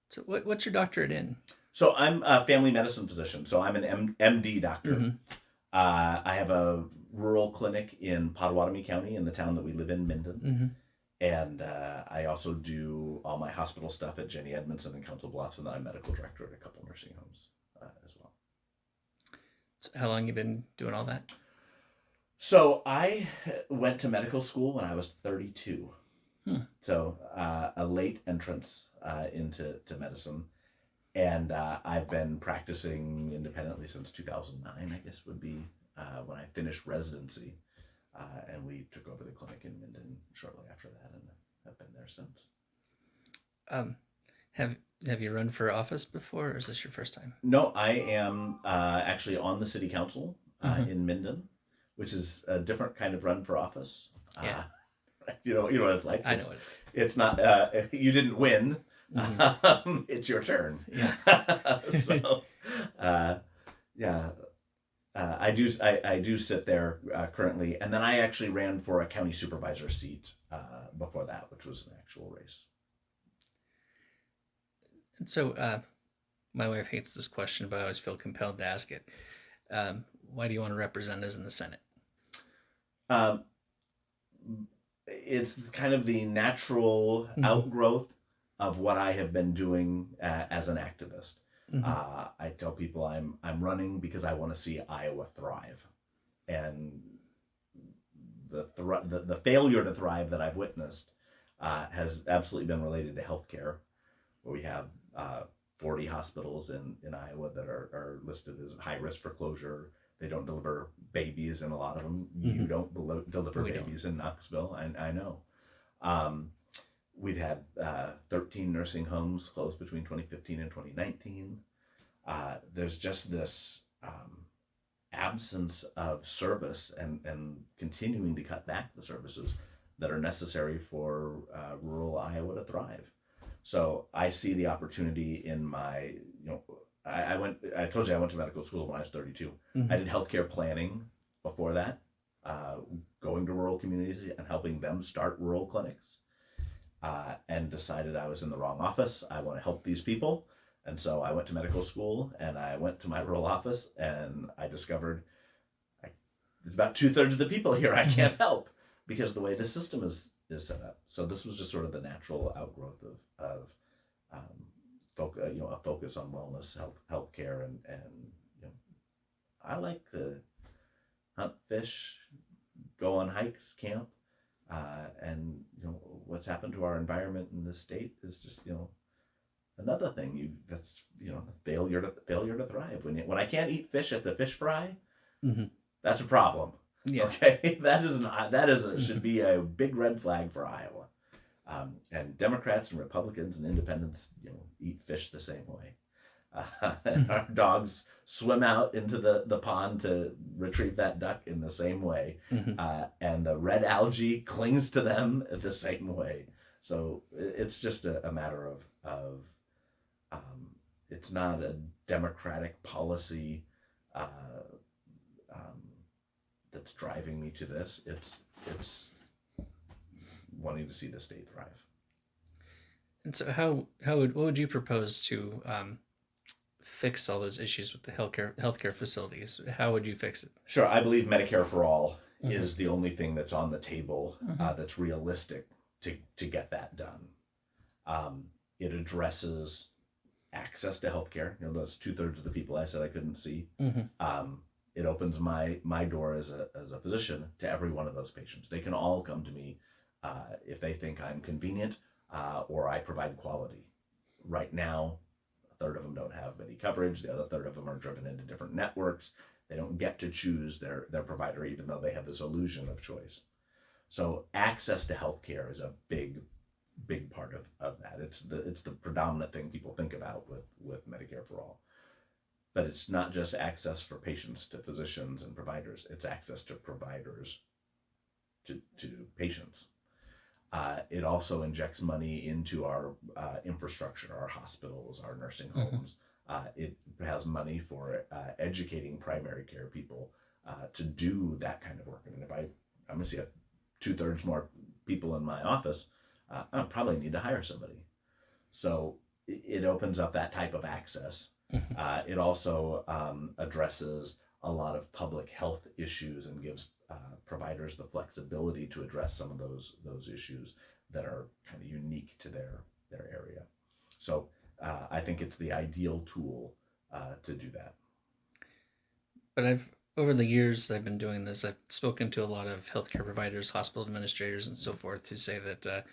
So what's your doctorate in? So I'm a family medicine physician. So I'm an MD doctor. Mm-hmm. I have a rural clinic in Potawatomi County in the town that we live in, Minden. Mm-hmm. And I also do all my hospital stuff at Jenny Edmondson and Council Bluffs, and then I'm medical director at a couple nursing homes as well. So how long you been doing all that? So I went to medical school when I was 32. Hmm. So a late entrance into medicine. And I've been practicing independently since 2009, I guess would be when I finished residency. And we took over the clinic in Minden shortly after that and have been there since. Um, have have you run for office before, or is this your first time? No, I am actually on the city council Mm-hmm. in Minden, which is a different kind of run for office. Yeah, You know what it's like. I know what it's It's not you didn't win. like. Mm-hmm. It's your turn. Yeah. So, uh, yeah, I do sit there currently, and then I actually ran for a county supervisor seat before that, which was an actual race. And so my wife hates this question, but I always feel compelled to ask it. Why do you want to represent us in the Senate? Um, it's kind of the natural Mm-hmm. outgrowth of what I have been doing as an activist. Mm-hmm. I tell people I'm running because I want to see Iowa thrive, and the failure to thrive that I've witnessed has absolutely been related to healthcare, where we have 40 hospitals in Iowa that are listed as high risk for closure. They don't deliver babies in a lot of them. Mm-hmm. You don't deliver We don't. babies in Knoxville. I know. Um, we've had 13 nursing homes closed between 2015 and 2019. There's just this absence of service and continuing to cut back the services that are necessary for rural Iowa to thrive. So I see the opportunity in my, I told you I went to medical school when I was 32. Mm-hmm. I did healthcare planning before that, uh, going to rural communities and helping them start rural clinics, and decided I was in the wrong office. I want to help these people. And so I went to medical school and I went to my rural office and I discovered I, it's about 2/3 of the people here I Mm-hmm. can't help because of the way the system is set up. So this was just sort of the natural outgrowth of a focus on wellness, healthcare, and you know, I like to hunt, fish, go on hikes, camp, and what's happened to our environment in this state is just another thing that's failure to thrive. When I can't eat fish at the fish fry, Mm-hmm. that's a problem. Yeah. Okay, that should Mm-hmm. be a big red flag for Iowa. And Democrats and Republicans and Independents, eat fish the same way. And Mm-hmm. our dogs swim out into the pond to retrieve that duck in the same way, Mm-hmm. and the red algae clings to them the same way. So it's just a matter of um, it's not a democratic policy uh, um, that's driving me to this. It's wanting to see the state thrive. And so how would what would you propose to fix all those issues with the healthcare facilities? How would you fix it? Sure, I believe Medicare for all Mm-hmm. is the only thing that's on the table Mm-hmm. that's realistic to get that done. It addresses access to healthcare. Those 2/3 of the people I said I couldn't see. Mm-hmm. Um, it opens my door as a physician to every one of those patients. They can all come to me if they think I'm convenient or I provide quality. Right now, a third of them don't have any coverage. The other third of them are driven into different networks. They don't get to choose their provider, even though they have this illusion of choice. So access to healthcare is a big part of that. It's the predominant thing people think about with Medicare for all. But it's not just access for patients to physicians and providers. It's access to providers to patients. It also injects money into our infrastructure, our hospitals, our nursing Mm-hmm. homes. It has money for educating primary care people to do that kind of work. And if I'm going to see 2/3 more people in my office, I probably need to hire somebody. So it opens up that type of access. Mhm. It also addresses a lot of public health issues and gives providers the flexibility to address some of those issues that are kind of unique to their area. So I think it's the ideal tool to do that. But I've over the years I've been doing this, I've spoken to a lot of healthcare providers, hospital administrators, and so forth, who say that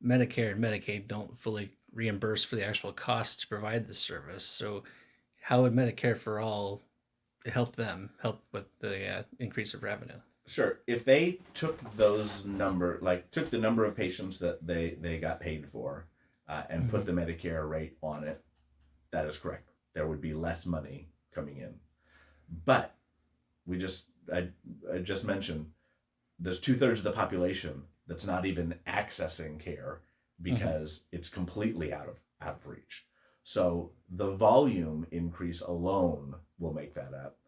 Medicare and Medicaid don't fully reimburse for the actual cost to provide the service. So, how would Medicare for all help with the increase of revenue? Sure. If they took those number, like took the number of patients that they got paid for, and Mm-hmm. put the Medicare rate on it, that is correct. There would be less money coming in. But we just I just mentioned there's 2/3 of the population that's not even accessing care Mm-hmm. because it's completely out of reach. So the volume increase alone will make that up.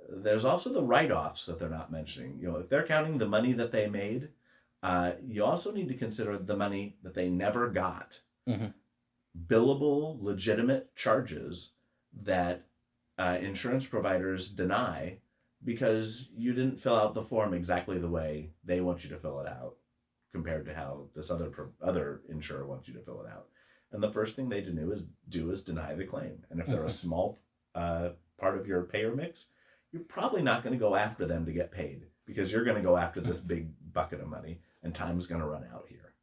There's also the write-offs that they're not mentioning. You know, if they're counting the money that they made, you also need to consider the money that they never got. Mm-hmm. Billable, legitimate charges that insurance providers deny because you didn't fill out the form exactly the way they want you to fill it out compared to how this other insurer wants you to fill it out. And the first thing they do is deny the claim. And if they're a Mm-hmm. small part of your payer mix, you're probably not going to go after them to get paid because you're going to go after this big bucket of money, and time's going to run out here.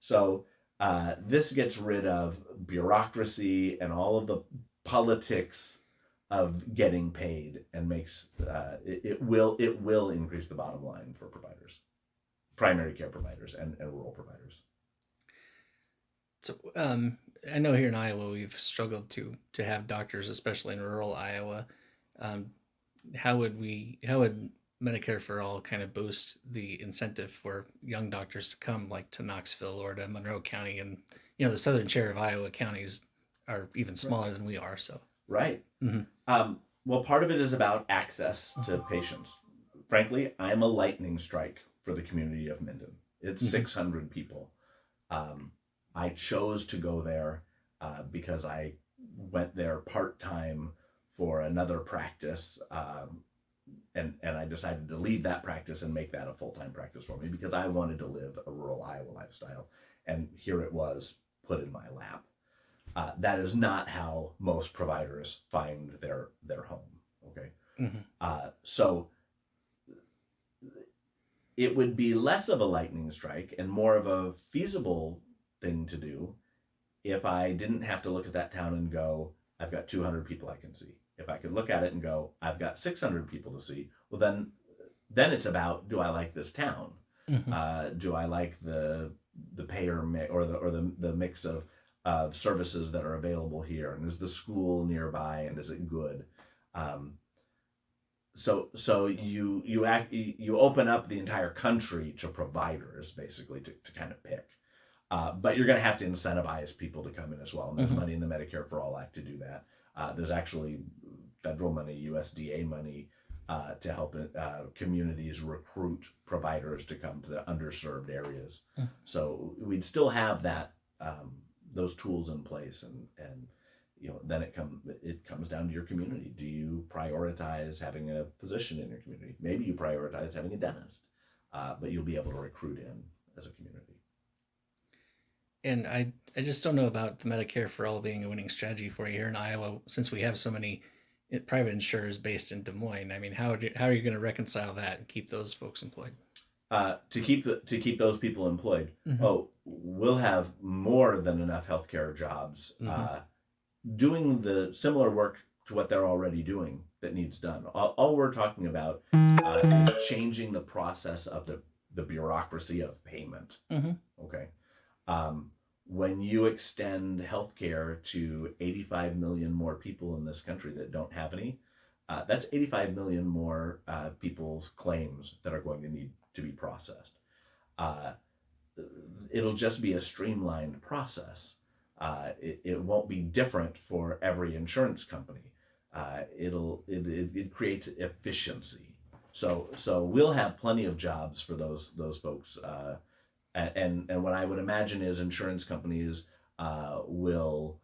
So this gets rid of bureaucracy and all of the politics of getting paid, and makes it will increase the bottom line for providers, primary care providers, and rural providers. So, I know here in Iowa we've struggled to have doctors, especially in rural Iowa. Um, how would Medicare for all kind of boost the incentive for young doctors to come like to Knoxville or to Monroe County, and the southern share of Iowa counties are even Right. smaller than we are. So. Right. Mm-hmm. Well, part of it is about access to patients. Frankly, I'm a lightning strike for the community of Minden. It's Mm-hmm. 600 people. Um, I chose to go there because I went there part time for another practice, and I decided to leave that practice and make that a full time practice for me because I wanted to live a rural Iowa lifestyle, and here it was put in my lap. That is not how most providers find their home. Okay, Mm-hmm. so it would be less of a lightning strike and more of a feasible thing to do if I didn't have to look at that town and go, I've got 200 people I can see. If I could look at it and go, I've got 600 people to see, well then it's about, do I like this town? Mm-hmm. Do I like the payer or the mix of services that are available here, and is the school nearby, and is it good? Um, so you open up the entire country to providers basically to kind of pick. But you're going to have to incentivize people to come in as well. And there's Mm-hmm. money in the Medicare for All Act to do that. There's actually federal money, USDA money, to help communities recruit providers to come to the underserved areas. So we'd still have that those tools in place, and then it comes down to your community. Do you prioritize having a physician in your community? Maybe you prioritize having a dentist, but you'll be able to recruit in as a community. And I just don't know about the Medicare for all being a winning strategy for you here in Iowa, since we have so many private insurers based in Des Moines. I mean, how are you going to reconcile that and keep those folks employed? To keep those people employed. Mm-hmm. Oh, we'll have more than enough healthcare jobs Mm-hmm. doing the similar work to what they're already doing that needs done. All we're talking about is changing the process of the bureaucracy of payment. Mm-hmm. Okay. Um, when you extend healthcare to 85 million more people in this country that don't have any, that's 85 million more people's claims that are going to need to be processed. Uh, it'll just be a streamlined process. It won't be different for every insurance company. It creates efficiency. So we'll have plenty of jobs for those folks. And what I would imagine is insurance companies will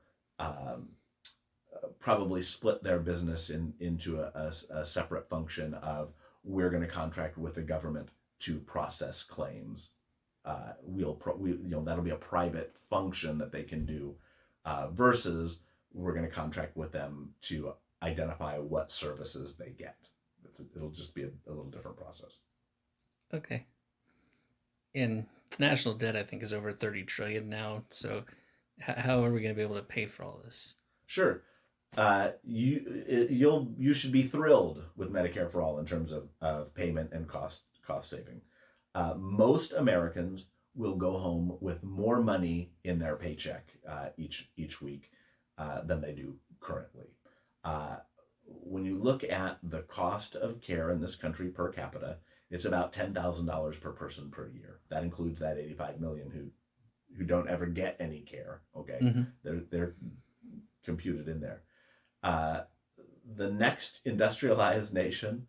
probably split their business into a separate function of, we're going to contract with the government to process claims. That'll be a private function that they can do, versus we're going to contract with them to identify what services they get. It'll just be a little different process. Okay. And the national debt, I think, is over 30 trillion now. So, how are we going to be able to pay for all this? Sure. You should be thrilled with Medicare for All in terms of payment and cost saving. Most Americans will go home with more money in their paycheck each week than they do currently. When you look at the cost of care in this country per capita, it's about $10,000 per person per year. That includes that 85 million who don't ever get any care. Okay, Mm-hmm. they're computed in there. The next industrialized nation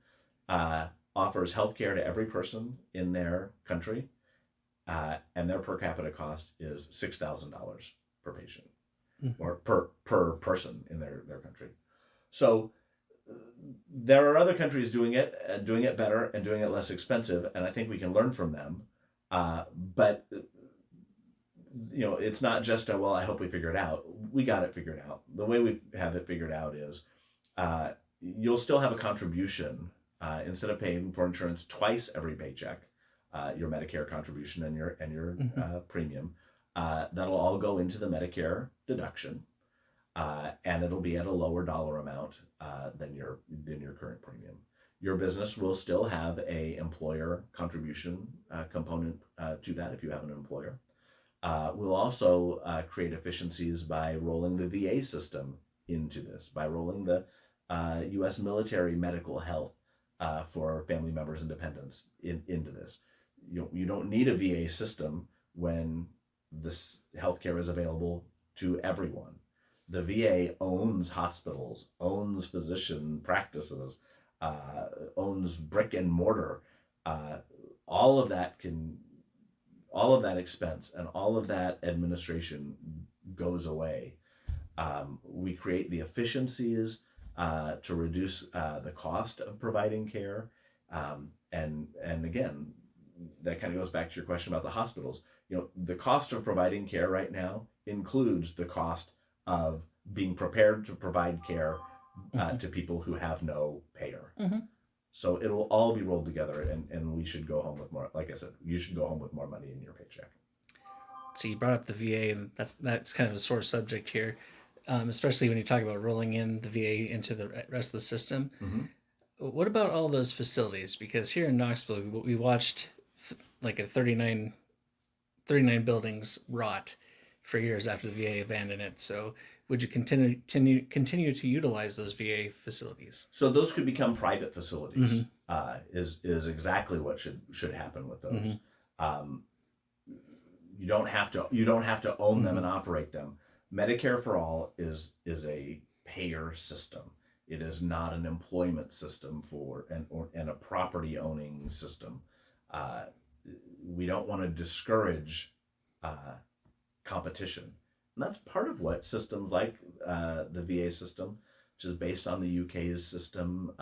offers health care to every person in their country, and their per capita cost is $6,000 per patient, Mm-hmm. or per person in their country. So there are other countries doing it better and doing it less expensive, and I think we can learn from them. But it's not just well, I hope we figure it out. We got it figured out. The way we have it figured out is you'll still have a contribution instead of paying for insurance twice every paycheck, your Medicare contribution and your Mm-hmm. premium. That'll all go into the Medicare deduction, and it'll be at a lower dollar amount than your current premium. Your business will still have a employer contribution component to that if you have an employer. We'll also create efficiencies by rolling the VA system into this, by rolling the U.S. military medical health for family members and dependents into this. You don't need a VA system when this healthcare is available to everyone. The VA owns hospitals, owns physician practices, owns brick and mortar. All of that expense and all of that administration goes away. We create the efficiencies to reduce the cost of providing care. And again, that kind of goes back to your question about the hospitals. The cost of providing care right now includes the cost of being prepared to provide care to people who have no payer. Mm-hmm. So it'll all be rolled together, and we should go home with more. Like I said, you should go home with more money in your paycheck. So you brought up the VA, and that's kind of a sore subject here, especially when you talk about rolling in the VA into the rest of the system. Mm-hmm. What about all those facilities? Because here in Knoxville, we watched like a 39 buildings rot for years after the VA abandoned it. So would you continue to utilize those VA facilities? So those could become private facilities. Mm-hmm. Is exactly what should happen with those. Mm-hmm. You don't have to own Mm-hmm. them and operate them. Medicare for All is a payer system. It is not an employment system and a property owning system. We don't want to discourage competition. And that's part of what systems like the VA system, which is based on the UK's system,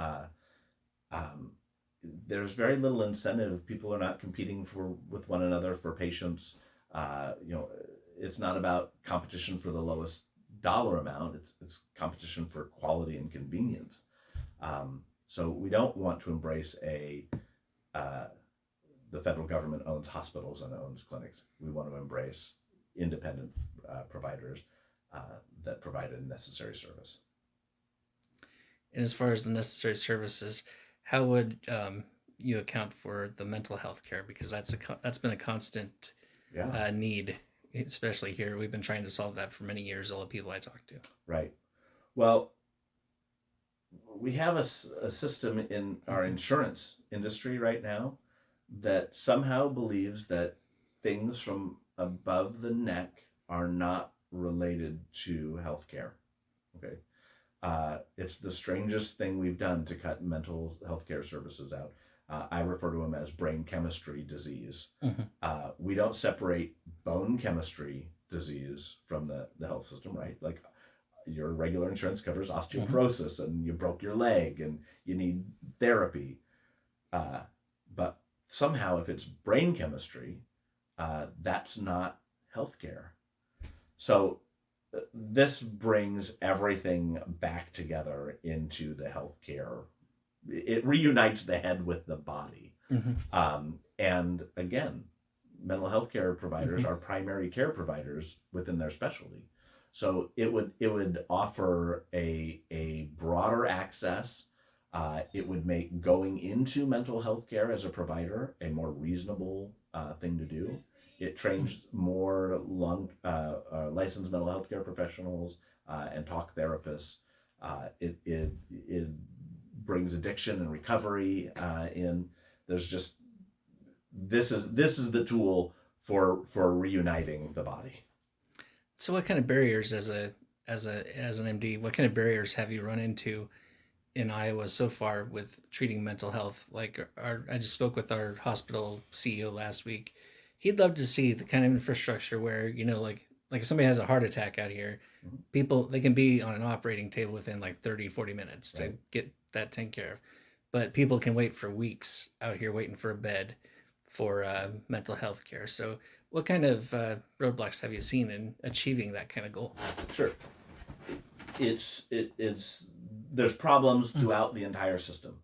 there's very little incentive. People are not competing with one another for patients. It's not about competition for the lowest dollar amount. It's competition for quality and convenience. So we don't want to embrace the federal government owns hospitals and owns clinics. We want to embrace independent providers that provide a necessary service. And as far as the necessary services, how would you account for the mental health care? Because that's been a constant need, especially here. We've been trying to solve that for many years. All the people I talk to. Right. Well, we have a system in our insurance industry right now that somehow believes that things from above the neck are not related to healthcare. Okay. It's the strangest thing we've done to cut mental health care services out. I refer to them as brain chemistry disease. Mm-hmm. We don't separate bone chemistry disease from the health system, right? Like your regular insurance covers osteoporosis and you broke your leg and you need therapy. But somehow, if it's brain chemistry, that's not healthcare. So this brings everything back together into the healthcare. It reunites the head with the body. And again, mental health care providers are primary care providers within their specialty. So it would offer a broader access. It would make going into mental health care as a provider a more reasonable thing to do. It trains more licensed mental health care professionals and talk therapists. It brings addiction and recovery in. There's just this is the tool for reuniting the body. So, what kind of barriers as an MD? What kind of barriers have you run into in Iowa so far with treating mental health? Like, I just spoke with our hospital CEO last week. He'd love to see the kind of infrastructure where, like if somebody has a heart attack out here, people, they can be on an operating table within like 30-40 minutes to get that taken care of. But people can wait for weeks out here waiting for a bed for mental health care. So, what kind of roadblocks have you seen in achieving that kind of goal? Sure. It's there's problems throughout the entire system.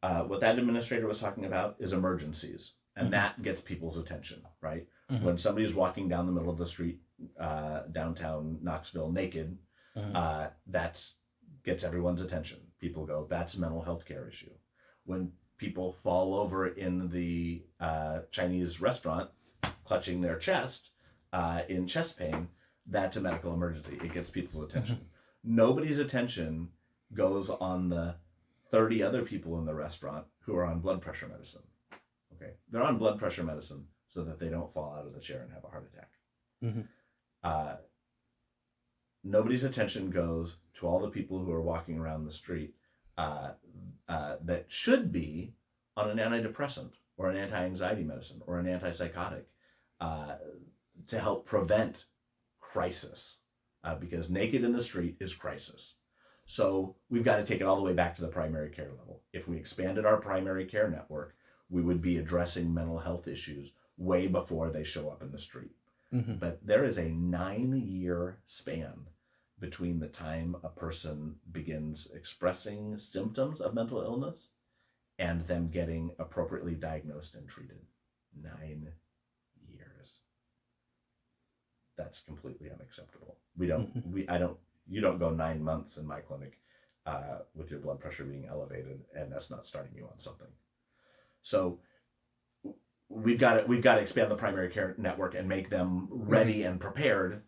What that administrator was talking about is emergencies, and that gets people's attention, right? When somebody's walking down the middle of the street, downtown Knoxville, naked, that gets everyone's attention. People go, that's a mental health care issue. When people fall over in the Chinese restaurant, clutching their chest in chest pain, that's a medical emergency. It gets people's attention. Nobody's attention goes on the 30 other people in the restaurant who are on blood pressure medicine. Okay, they're on blood pressure medicine so that they don't fall out of the chair and have a heart attack. Nobody's attention goes to all the people who are walking around the street that should be on an antidepressant or an anti-anxiety medicine or an antipsychotic to help prevent crisis, because naked in the street is crisis. So we've got to take it all the way back to the primary care level. If we expanded our primary care network, we would be addressing mental health issues way before they show up in the street. But there is a 9-year span between the time a person begins expressing symptoms of mental illness and them getting appropriately diagnosed and treated. 9 years. That's completely unacceptable. You don't go 9 months in my clinic with your blood pressure being elevated and that's not starting you on something. So we've got to expand the primary care network and make them ready and prepared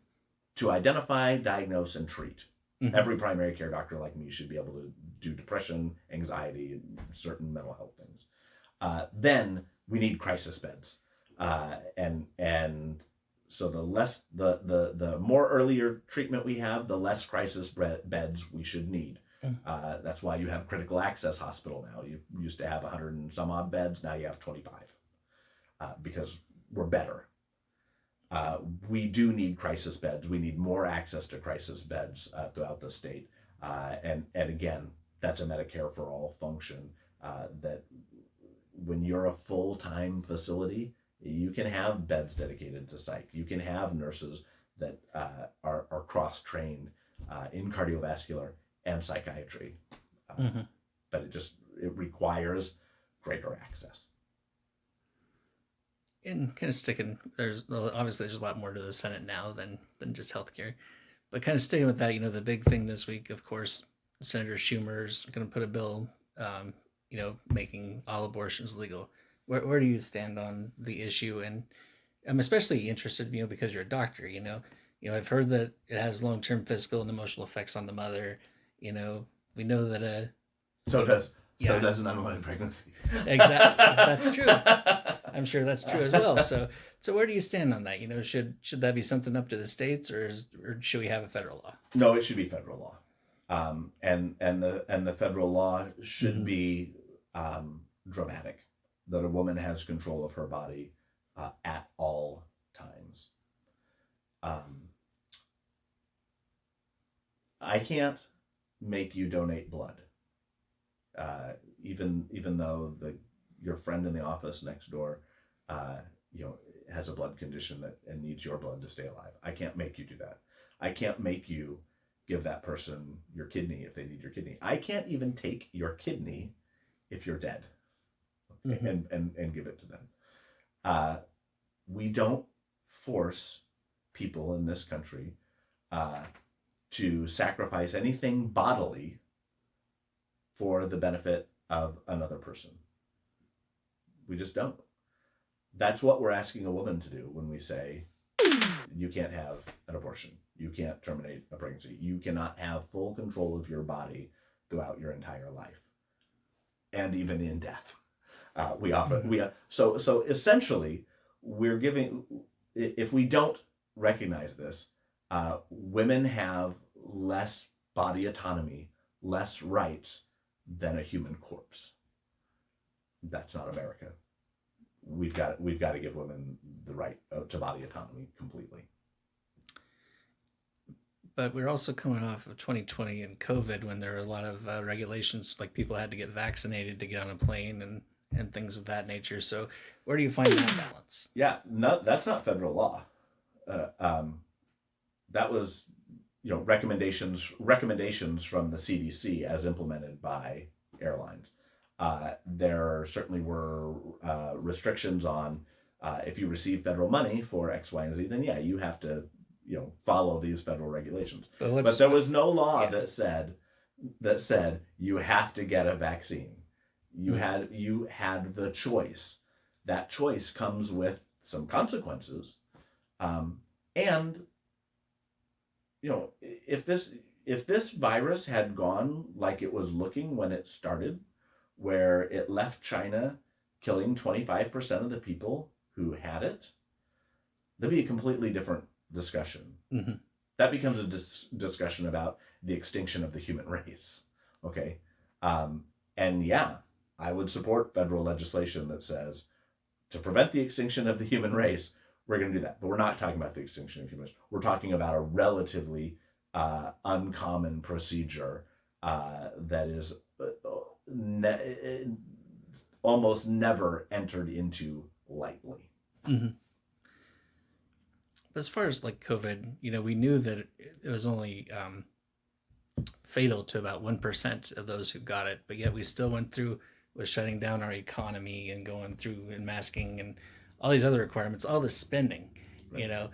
to identify, diagnose, and treat. Every primary care doctor like me should be able to do depression, anxiety, and certain mental health things. Then we need crisis beds, and so the more earlier treatment we have, the less crisis beds we should need. That's why you have critical access hospital now. You used to have 100 and some odd beds, now you have 25, because we're better. We do need crisis beds. We need more access to crisis beds throughout the state. And again, that's a Medicare for All function, that when you're a full-time facility, you can have beds dedicated to psych. You can have nurses that are cross-trained in cardiovascular and psychiatry. But it requires greater access. And kind of sticking, there's obviously a lot more to the Senate now than just healthcare, but kind of sticking with that, the big thing this week, of course, Senator Schumer's going to put a bill, making all abortions legal. Where do you stand on the issue? And I'm especially interested, because you're a doctor. I've heard that it has long-term physical and emotional effects on the mother. We know that So does an unwanted pregnancy. Exactly, that's true. I'm sure that's true as well. So where do you stand on that? Should that be something up to the states, or should we have a federal law? No, it should be federal law, and the federal law should be dramatic, that a woman has control of her body at all times. Um, I can't make you donate blood, uh, even though the your friend in the office next door, uh, you know, has a blood condition that and needs your blood to stay alive. I can't make you do that. I can't make you give that person your kidney if they need your kidney. I can't even take your kidney if you're dead, Mm-hmm. and give it to them. Uh, we don't force people in this country uh, to sacrifice anything bodily for the benefit of another person. We just don't. That's what we're asking a woman to do when we say you can't have an abortion, you can't terminate a pregnancy, you cannot have full control of your body throughout your entire life, and even in death. We offer Mm-hmm. we so essentially we're giving, if we don't recognize this, women have less body autonomy, less rights than a human corpse. That's not America. We've got to give women the right to body autonomy completely. But we're also coming off of 2020 and COVID when there were a lot of regulations, like people had to get vaccinated to get on a plane and things of that nature. So where do you find that balance? Yeah, no, that's not federal law. Uh, um, that was, recommendations from the CDC as implemented by airlines. There certainly were restrictions on if you receive federal money for X, Y, and Z, then yeah, you have to follow these federal regulations. But But what's there what? was no law Yeah. that said you have to get a vaccine. You Mm-hmm. had the choice. That choice comes with some consequences, and if this virus had gone like it was looking when it started, where it left China killing 25% of the people who had it, that'd be a completely different discussion. Mm-hmm. That becomes a discussion about the extinction of the human race. Okay. Um, and yeah, I would support federal legislation that says to prevent the extinction of the human race, we're going to do that. But we're not talking about the extinction of human race. We're talking about a relatively uncommon procedure that is ne- almost never entered into lightly. Mm-hmm. But as far as like COVID, we knew that it was only fatal to about 1% of those who got it, but yet we still went through with shutting down our economy and going through and masking and all these other requirements, all this spending. Right. You know,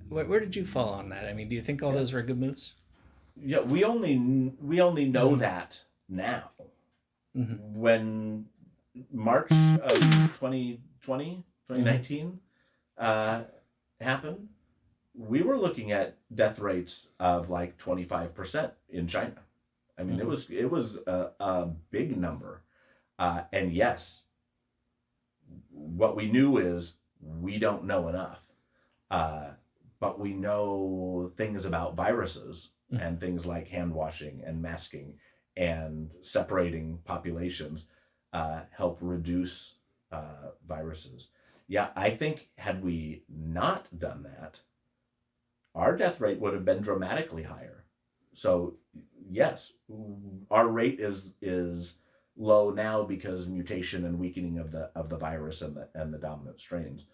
where did you fall on that? I mean, do you think all Yeah. those were good moves? Yeah. We only know Mm-hmm. that now. Mm-hmm. When March of 2020, Mm-hmm. 2019 uh, happened, we were looking at death rates of like 25% in China. I mean, it Mm-hmm. was it was a big number. And yes, what we knew is we don't know enough. Uh, but we know things about viruses Mm-hmm. and things like hand washing and masking and separating populations help reduce viruses. Yeah, I think had we not done that, our death rate would have been dramatically higher. So yes, our rate is low now because mutation and weakening of the virus and the dominant strains.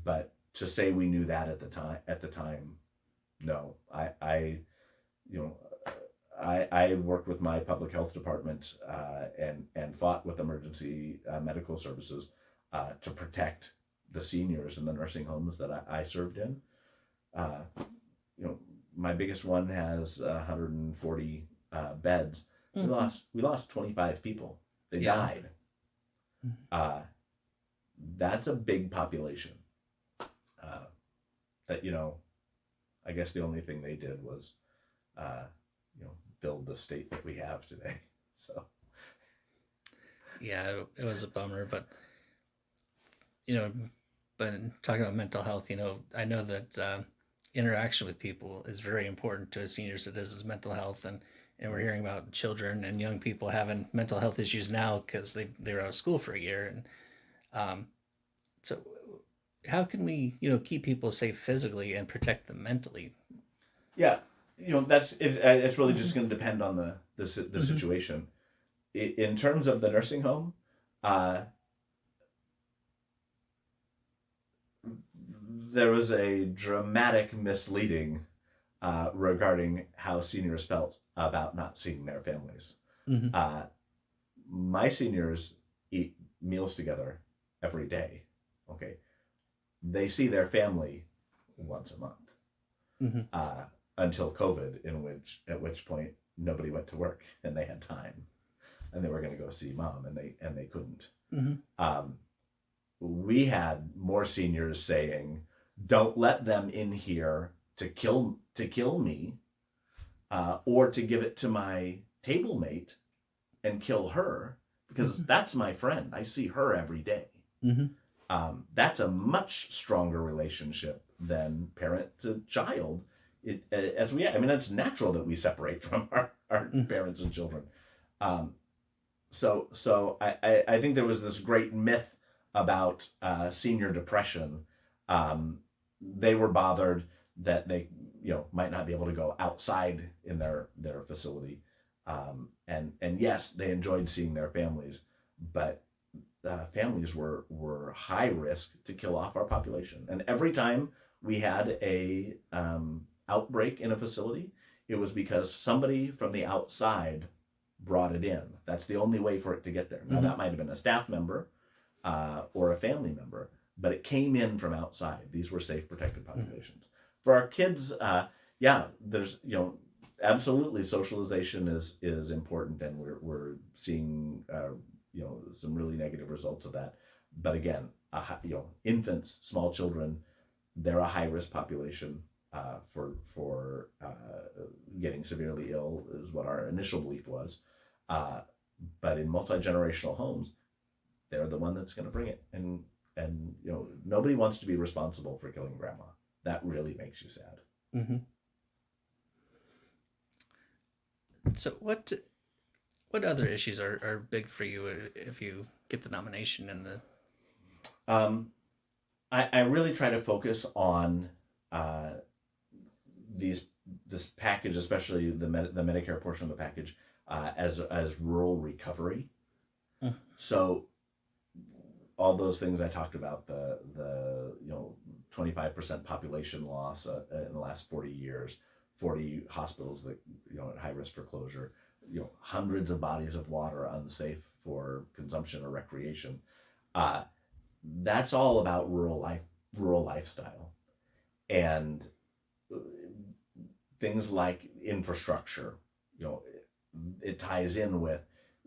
But to say we knew that at the time, no. You know I worked with my public health department and fought with emergency medical services to protect the seniors in the nursing homes that I served in. Uh, you know, my biggest one has 140 beds. We Mm-hmm. lost 25 people. They Yeah. died. Uh, that's a big population. Uh, that I guess the only thing they did was uh, build the state that we have today. So Yeah, it was a bummer, but you know, but talking about mental health, I know that interaction with people is very important to a senior citizen's mental health, and we're hearing about children and young people having mental health issues now because they were out of school for a year, and um, so how can we, keep people safe physically and protect them mentally? Yeah, that's it. It's really Mm-hmm. just going to depend on the Mm-hmm. situation. In terms of the nursing home, uh, there was a dramatic misleading regarding how seniors felt about not seeing their families. Mm-hmm. Uh, my seniors eat meals together every day. Okay, they see their family once a month Mm-hmm. uh, until COVID, at which point nobody went to work and they had time and they were going to go see mom and they couldn't. Mm-hmm. Um, we had more seniors saying, "Don't let them in here to kill me, or to give it to my table mate and kill her because Mm-hmm. that's my friend. I see her every day." Mm-hmm. That's a much stronger relationship than parent to child. I mean, it's natural that we separate from our Mm-hmm. parents and children. Um, so I think there was this great myth about senior depression. They were bothered that they might not be able to go outside in their facility, and yes, they enjoyed seeing their families, but families were high risk to kill off our population. And every time we had a outbreak in a facility, it was because somebody from the outside brought it in. That's the only way for it to get there. Now Mm-hmm. that might have been a staff member or a family member, but it came in from outside. These were safe, protected populations. For our kids, yeah, there's absolutely socialization is important, and we're seeing some really negative results of that. But again, infants, small children, they're a high risk population for getting severely ill, is what our initial belief was. Uh, but in multi generational homes, they're the one that's going to bring it, and nobody wants to be responsible for killing grandma. That really makes you sad. Mm-hmm. So what other issues are big for you if you get the nomination and the Um, I really try to focus on uh, these this package, especially the Medicare portion of the package, as rural recovery. Mm. So all those things I talked about, the 25% population loss in the last 40 years, 40 hospitals that at high risk for closure, hundreds of bodies of water unsafe for consumption or recreation. Uh, that's all about rural lifestyle, and things like infrastructure. You know, it ties in with,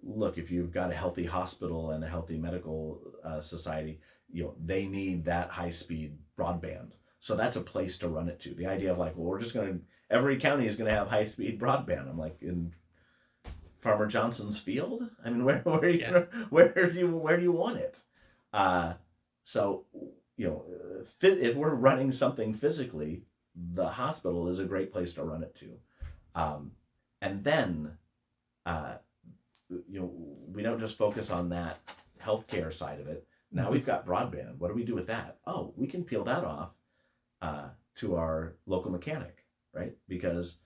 look, if you've got a healthy hospital and a healthy medical society, they need that high speed broadband. So that's a place to run it to. The idea of like, well, we're just going to every county is going to have high speed broadband. I'm like, in Farmer Johnson's field. I mean, where are you yeah. gonna, where do you want it? Uh, so if we're running something physically, the hospital is a great place to run it to. And then uh, we don't just focus on that healthcare side of it. Now Mm-hmm. we've got broadband. What do we do with that? Oh, we can peel that off uh, to our local mechanic, right? Because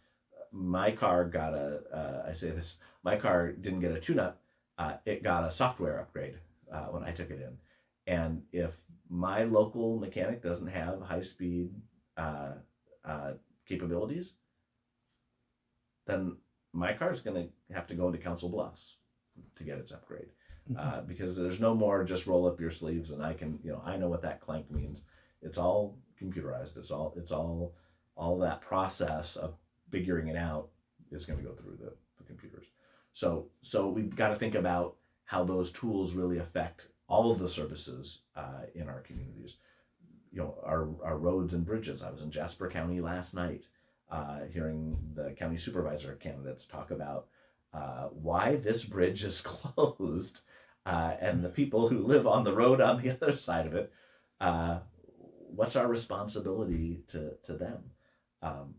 my car got I say this, my car didn't get a tune up, it got a software upgrade when I took it in. And if my local mechanic doesn't have high speed uh, uh, capabilities, then my car is going to have to go into Council Bluffs to get its upgrade. Mm-hmm. Because there's no more just roll up your sleeves and I know what that clank means. It's all computerized. All that process of figuring it out is going to go through the computers. So we've got to think about how those tools really affect all of the services in our communities. Our roads and bridges. I was in Jasper County last night, hearing the county supervisor candidates talk about why this bridge is closed, and the people who live on the road on the other side of it. Uh, what's our responsibility to them? Um,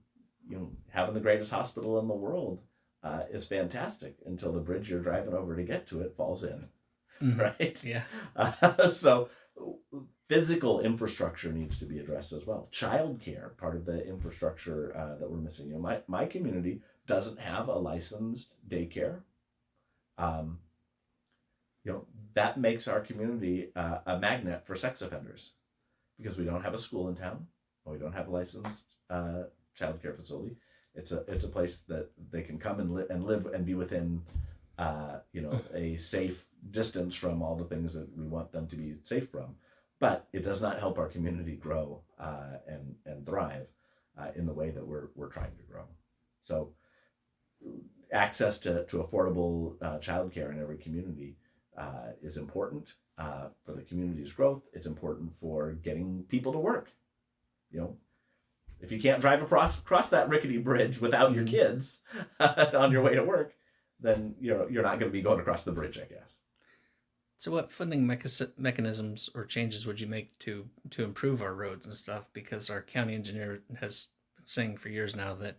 Having the greatest hospital in the world is fantastic until the bridge you're driving over to get to it falls in, Mm-hmm. right? Yeah. So Physical infrastructure needs to be addressed as well. Childcare, part of the infrastructure that we're missing. My community doesn't have a licensed daycare. Um, that makes our community a magnet for sex offenders because we don't have a school in town, we don't have a licensed childcare facility. It's a place that they can come and live and be within a safe distance from all the things that we want them to be safe from. But it does not help our community grow and thrive in the way that we're trying to grow. So access to affordable childcare in every community is important for the community's growth. It's important for getting people to work. If you can't drive across that rickety bridge without your kids on your way to work, then you're not going to be going across the bridge, I guess. So, what funding mechanisms or changes would you make to improve our roads and stuff? Because our county engineer has been saying for years now that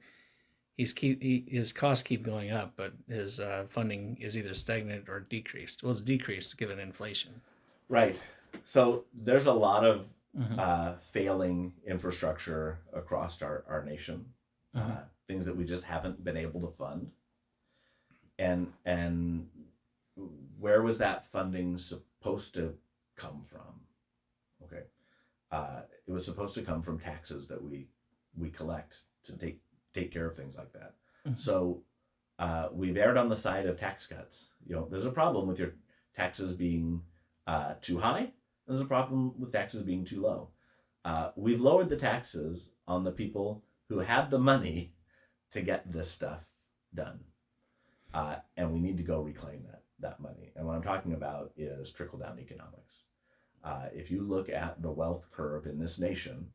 his costs keep going up, but his funding is either stagnant or decreased. Well, it's decreased given inflation. Right. So there's a lot of Mm-hmm. failing infrastructure across our nation, Mm-hmm. things that we just haven't been able to fund. And where was that funding supposed to come from? Okay, it was supposed to come from taxes that we collect to take care of things like that. Mm-hmm. So we've erred on the side of tax cuts. There's a problem with your taxes being too high. There's a problem with taxes being too low. We've lowered the taxes on the people who have the money to get this stuff done. And we need to go reclaim that money. And what I'm talking about is trickle-down economics. If you look at the wealth curve in this nation,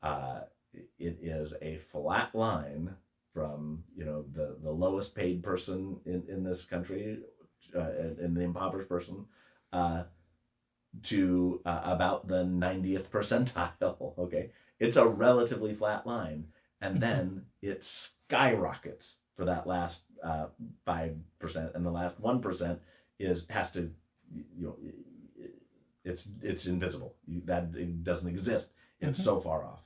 it is a flat line from the lowest paid person in this country, and the impoverished person, to about the 90th percentile. Okay, it's a relatively flat line, and then it skyrockets for that last 5%, and the last 1% has to, it's invisible. That it doesn't exist. It's so far off,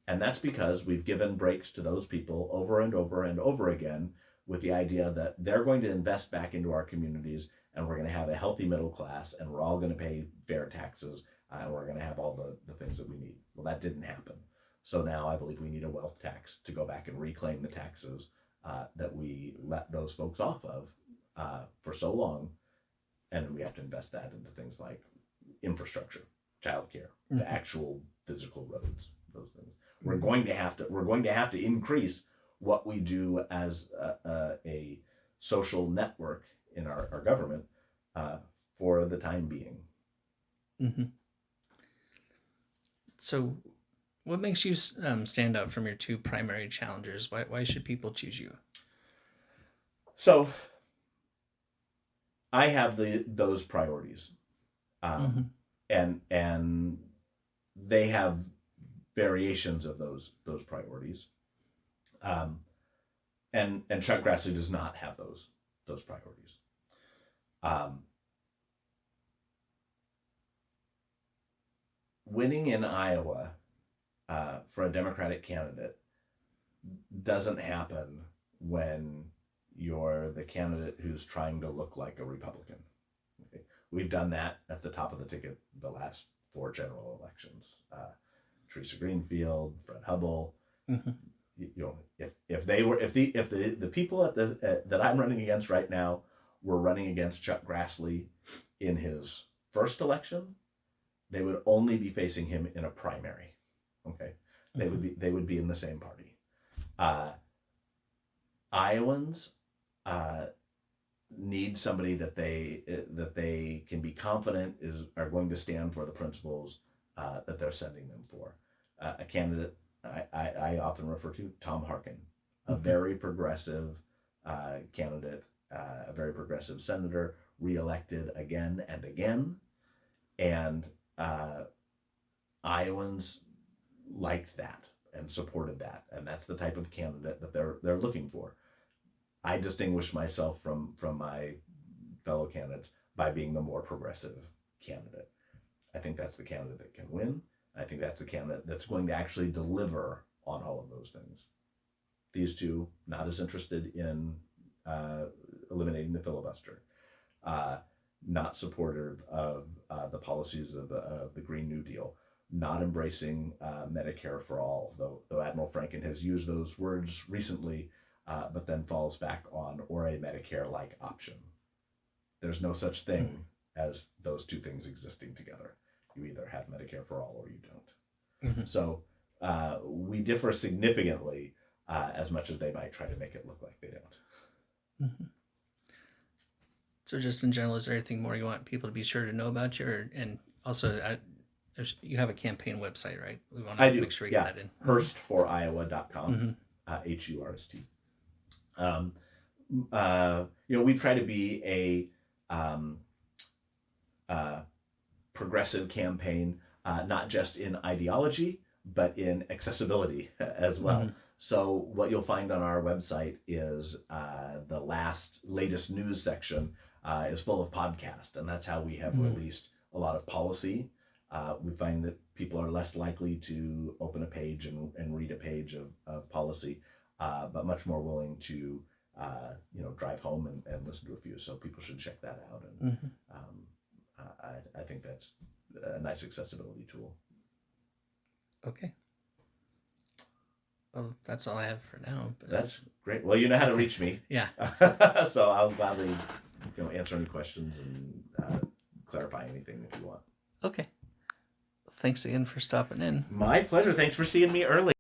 and that's because we've given breaks to those people over and over and over again, with the idea that they're going to invest back into our communities, and we're going to have a healthy middle class, and we're all going to pay fair taxes, and we're going to have all the things that we need. Well, that didn't happen. So now I believe we need a wealth tax to go back and reclaim the taxes that we let those folks off of for so long, and we have to invest that into things like infrastructure, childcare, the actual physical roads, those things. We're going to have to increase what we do as a social network in our government for the time being. Mm-hmm. So, what makes you stand out from your two primary challengers? Why should people choose you? So, I have those priorities, and they have variations of those priorities. And Chuck Grassley does not have those priorities. Winning in Iowa for a Democratic candidate doesn't happen when you're the candidate who's trying to look like a Republican. Okay? We've done that at the top of the ticket the last 4 general elections. Teresa Greenfield, Fred Hubbell. Mm-hmm. If the people that I'm running against right now were running against Chuck Grassley in his first election, they would only be facing him in a primary. Okay, they would be in the same party. Iowans need somebody that they can be confident are going to stand for the principles that they're sending them for. A candidate I often refer to, Tom Harkin, a very progressive candidate, a very progressive senator, reelected again and again, and Iowans liked that and supported that, and that's the type of candidate that they're looking for. I distinguish myself from my fellow candidates by being the more progressive candidate. I think that's the candidate that can win. I think that's the candidate that's going to actually deliver on all of those things. These two, not as interested in eliminating the filibuster, not supportive of the policies of the Green New Deal, not embracing Medicare for all, though Admiral Franken has used those words recently, but then falls back on or a Medicare-like option. There's no such thing as those two things existing together. You either have Medicare for all or you don't. Mm-hmm. So we differ significantly, as much as they might try to make it look like they don't. Mm-hmm. So just in general, is there anything more you want people to be sure to know about you? And also, you have a campaign website, right? We want to make sure we get that in. HurstForIowa.com, HURST. We try to be a progressive campaign, not just in ideology, but in accessibility as well. Mm-hmm. So what you'll find on our website is the latest news section is full of podcasts, and that's how we have released a lot of policy. We find that people are less likely to open a page and read a page of policy, but much more willing to drive home and listen to a few. So people should check that out. And I think that's a nice accessibility tool. Okay. Well, that's all I have for now. But that's great. Well, you know how to reach me. Yeah. So I'll gladly answer any questions and clarify anything if you want. Okay. Thanks again for stopping in. My pleasure. Thanks for seeing me early.